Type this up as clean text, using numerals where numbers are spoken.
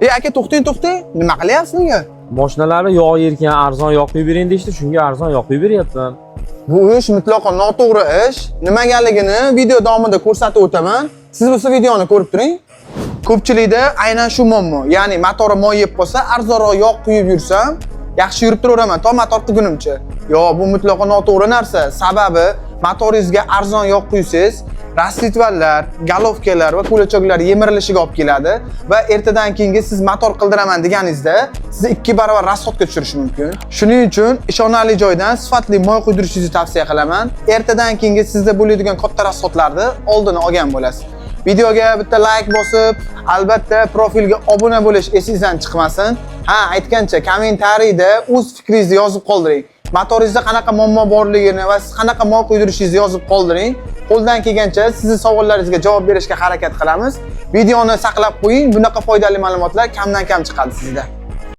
Aka to'xtang. Nima qilyapsiz nega? Mashinalarni yog' erkan, arzon yog' quyib bering deydi, shunga arzon yog' quyib beryapman. Bu ish mutlaqo noto'g'ri ish. Nimaganligini video davomida ko'rsatib o'taman. Siz bo'lsa videoni ko'rib turing. Ko'pchilikda aynan shu muammo, ya'ni motori moy yeb qolsa, arzonroq yog' quyib yursam, yaxshi yurib turaveraman, to motor qigunimcha. Yo'q, bu mutlaqo noto'g'ri narsa. Sababi, motoringizga arzon yog' quysangiz, rastitvallar, galovkalar va ko'lachoklar yemirilishiga olib keladi va ertadan keyingi siz motor qildiraman deganingizda sizni 2 barobar rasxodga tushirishi mumkin. Shuning uchun ishonarli joydan sifatli moy quydirishingizni tavsiya qilaman. Ertadan keyingi sizda bo'ladigan katta rasxodlarni oldini olgan bo'lasiz. Videoga bitta like bosib, albatta profilga obuna bo'lish esingizdan chiqmasin. Ha, aytgancha kommentariyda o'z fikringizni yozib qoldiring. Motoringizda qanaqa muammo borligini va siz qanaqa moy quydirishingizni yozib qoldiring. Qo'ldan kelgancha sizning savollaringizga javob berishga harakat qilamiz. Videoni saqlab qo'ying, bunaqa foydali ma'lumotlar kamdan kam chiqadi sizda.